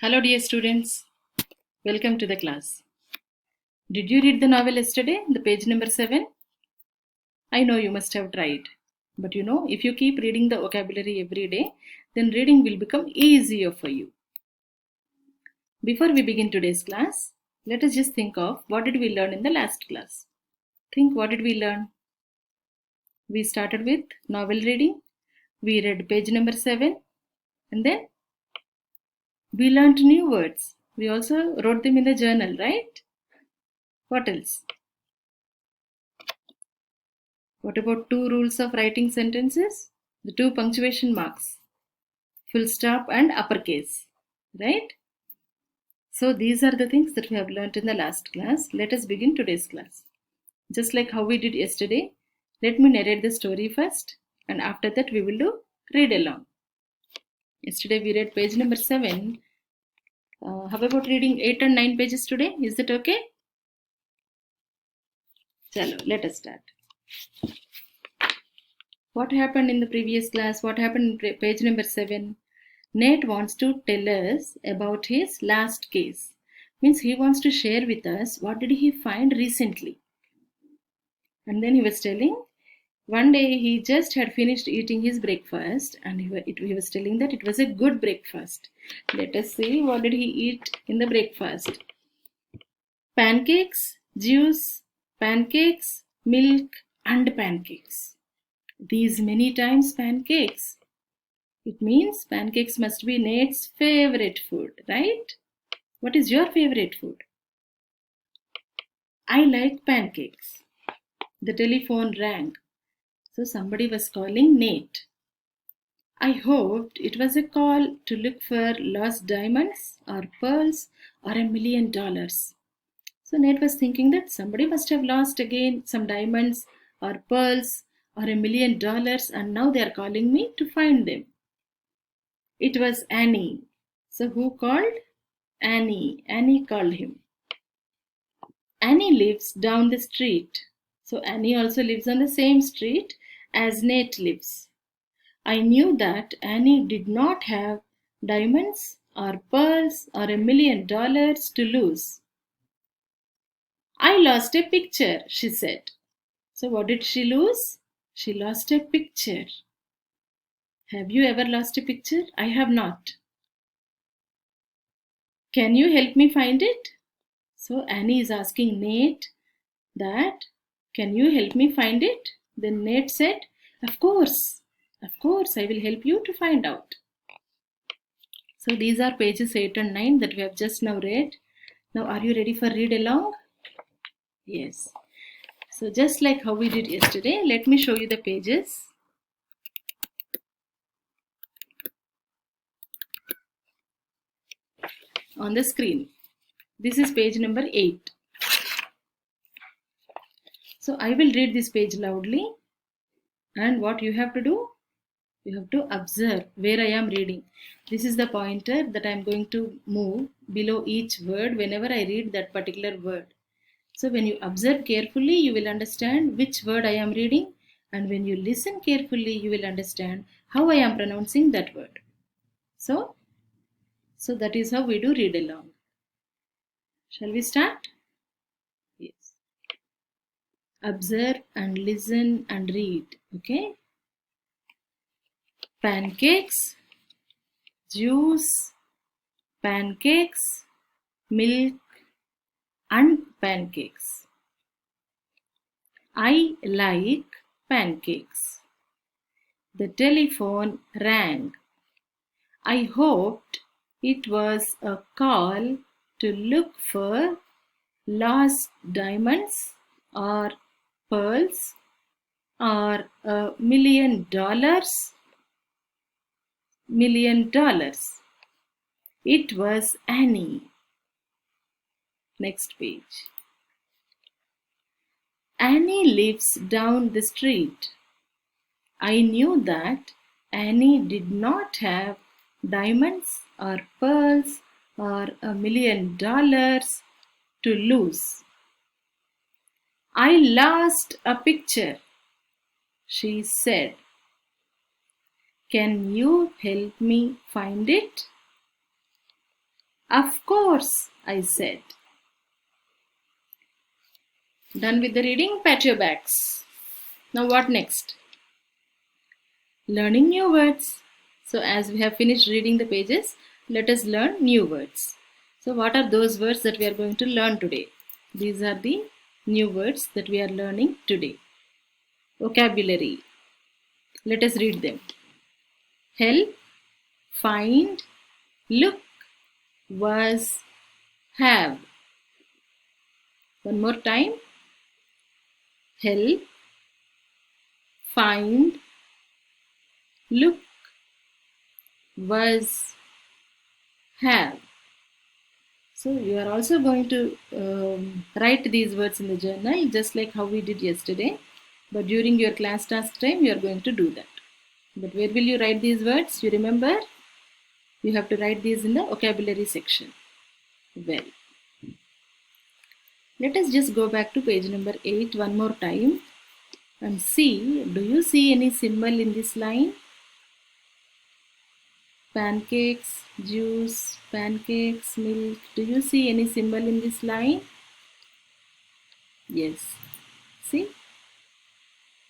Hello, dear students. Welcome to the class. Did you read the novel yesterday, the page number 7? I know you must have tried. But if you keep reading the vocabulary every day, then reading will become easier for you. Before we begin today's class, let us just think of what did we learn in the last class. Think, what did we learn? We started with novel reading. We read page number 7. And then we learned new words. We also wrote them in the journal, right? What else? What about 2 rules of writing sentences? The 2 punctuation marks, full stop and uppercase, right? So these are the things that we have learnt in the last class. Let us begin today's class. Just like how we did yesterday, let me narrate the story first, and after that we will do read along. Yesterday we read page number 7. How about reading 8 and 9 pages today? Is that okay? Chalo, let us start. What happened in the previous class? What happened in page number 7? Nate wants to tell us about his last case. Means he wants to share with us what did he find recently. And then he was telling, one day he just had finished eating his breakfast and he was telling that it was a good breakfast. Let us see, what did he eat in the breakfast? Pancakes, juice, pancakes, milk and pancakes. These many times pancakes. It means pancakes must be Nate's favorite food, right? What is your favorite food? I like pancakes. The telephone rang. So somebody was calling Nate. I hoped it was a call to look for lost diamonds or pearls or $1 million. So Nate was thinking that somebody must have lost again some diamonds or pearls or $1 million, and now they are calling me to find them. It was Annie. So who called? Annie. Annie called him. Annie lives down the street. So Annie also lives on the same street as Nate lives. I knew that Annie did not have diamonds or pearls or $1 million to lose. I lost a picture, she said. So what did she lose? She lost a picture. Have you ever lost a picture? I have not. Can you help me find it? So Annie is asking Nate that, can you help me find it? Then Nate said, of course, I will help you to find out. So these are pages 8 and 9 that we have just now read. Now are you ready for read along? Yes. So just like how we did yesterday, let me show you the pages. On the screen. This is page number 8. So I will read this page loudly, and what you have to do, you have to observe where I am reading. This is the pointer that I am going to move below each word whenever I read that particular word. So when you observe carefully, you will understand which word I am reading, and when you listen carefully, you will understand how I am pronouncing that word. So that is how we do read along. Shall we start? Yes. Observe and listen and read. Okay. Pancakes, juice, pancakes, milk and pancakes. I like pancakes. The telephone rang. I hoped it was a call to look for lost diamonds or pearls or $1 million. It was Annie. Next page. Annie lives down the street. I knew that Annie did not have diamonds or pearls or $1 million to lose. I lost a picture, she said. Can you help me find it? Of course, I said. Done with the reading? Pat your backs. Now what next? Learning new words. So as we have finished reading the pages, let us learn new words. So what are those words that we are going to learn today? These are the new words that we are learning today. Vocabulary. Let us read them. Help, find, look, was, have. One more time. Help, find, look, was, have. So you are also going to write these words in the journal just like how we did yesterday. But during your class task time, you are going to do that. But where will you write these words? You remember? You have to write these in the vocabulary section. Well, let us just go back to page number 8 one more time and see, do you see any symbol in this line? Pancakes, juice, pancakes, milk. Do you see any symbol in this line? Yes. See?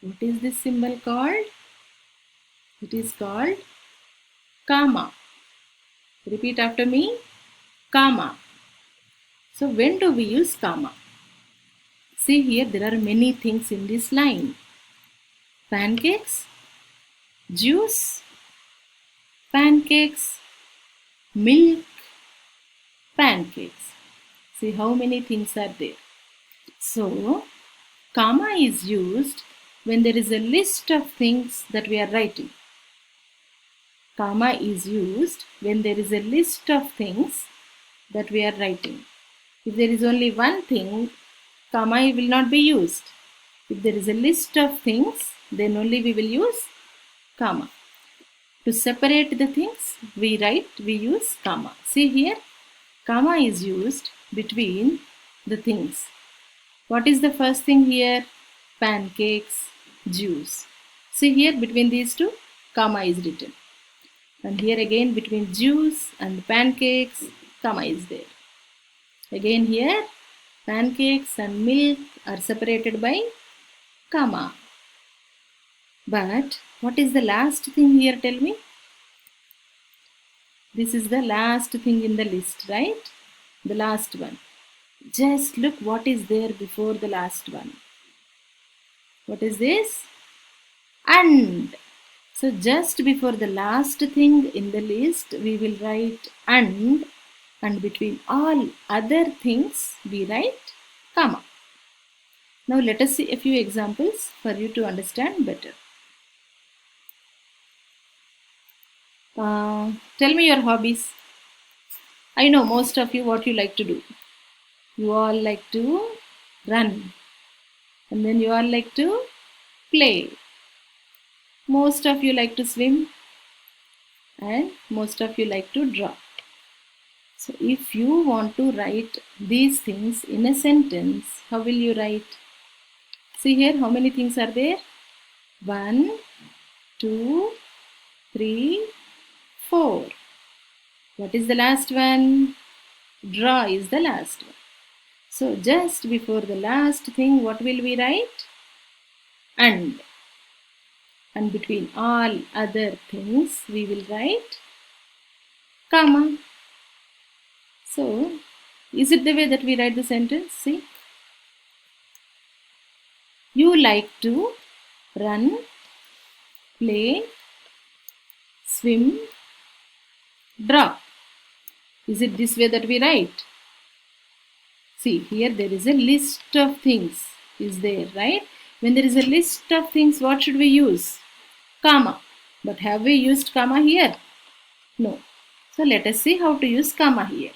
What is this symbol called? It is called comma. Repeat after me. Comma. So when do we use comma? See here, there are many things in this line. Pancakes, juice, pancakes, milk, pancakes. See how many things are there. So, comma is used when there is a list of things that we are writing. Comma is used when there is a list of things that we are writing. If there is only one thing, comma will not be used. If there is a list of things, then only we will use comma. To separate the things, we use comma. See here, comma is used between the things. What is the first thing here? Pancakes, juice. See here, between these two, comma is written. And here again, between juice and pancakes, comma is there. Again here, pancakes and milk are separated by comma. But what is the last thing here? Tell me. This is the last thing in the list, right? The last one. Just look what is there before the last one. What is this? And. So just before the last thing in the list, we will write and between all other things, we write comma. Now let us see a few examples for you to understand better. Tell me your hobbies. I know most of you what you like to do. You all like to run. And then you all like to play. Most of you like to swim. And most of you like to draw. So if you want to write these things in a sentence, how will you write? See here, how many things are there? 1, 2, 3, 4. What is the last one? Draw is the last one. So just before the last thing, what will we write? And between all other things, we will write comma. So, is it the way that we write the sentence? See. You like to run, play, swim, draw. Is it this way that we write? See, here there is a list of things. Is there, right? When there is a list of things, what should we use? Comma. But have we used comma here? No. So, let us see how to use comma here.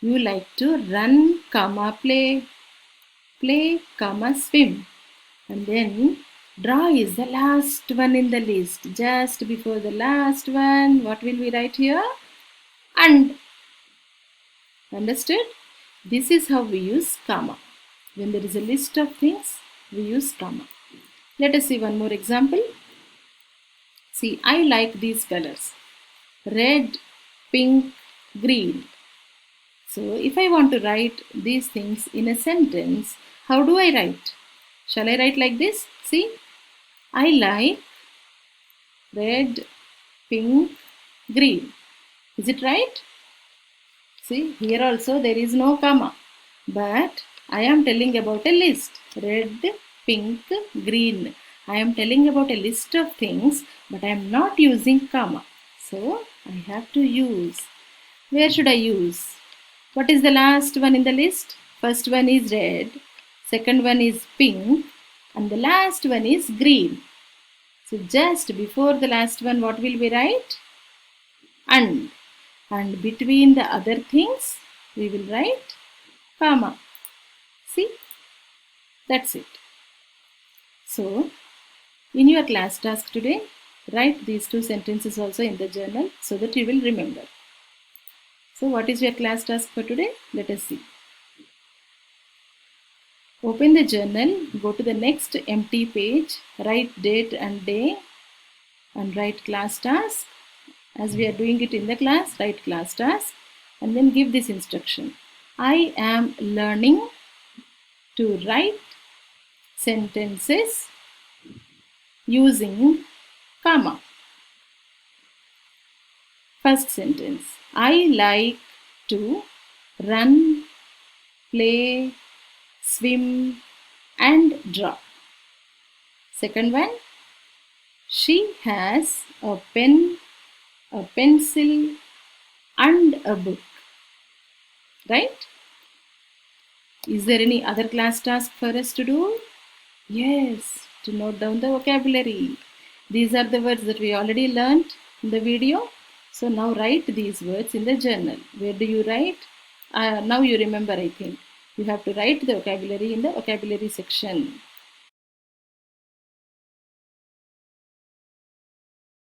You like to run, comma, play, comma, swim. And then draw is the last one in the list. Just before the last one, what will we write here? And. Understood? This is how we use comma. When there is a list of things, we use comma. Let us see one more example. See, I like these colors. Red, pink, green. So if I want to write these things in a sentence, how do I write? Shall I write like this? See, I like red, pink, green. Is it right? See, here also there is no comma. But I am telling about a list. Red, pink, green. I am telling about a list of things, but I am not using comma. So I have to use. Where should I use? What is the last one in the list? First one is red, second one is pink, and the last one is green. So just before the last one, what will we write? And. And between the other things, we will write comma. See? That's it. So, in your class task today, write these two sentences also in the journal so that you will remember. So, what is your class task for today? Let us see. Open the journal, go to the next empty page, write date and day, and write class task. As we are doing it in the class, write class task and then give this instruction. I am learning to write sentences using comma. First sentence. I like to run, play, swim and draw. Second one. She has a pen, a pencil and a book. Right? Is there any other class task for us to do? Yes, to note down the vocabulary. These are the words that we already learnt in the video. So now write these words in the journal. Where do you write? Now you remember, I think. You have to write the vocabulary in the vocabulary section.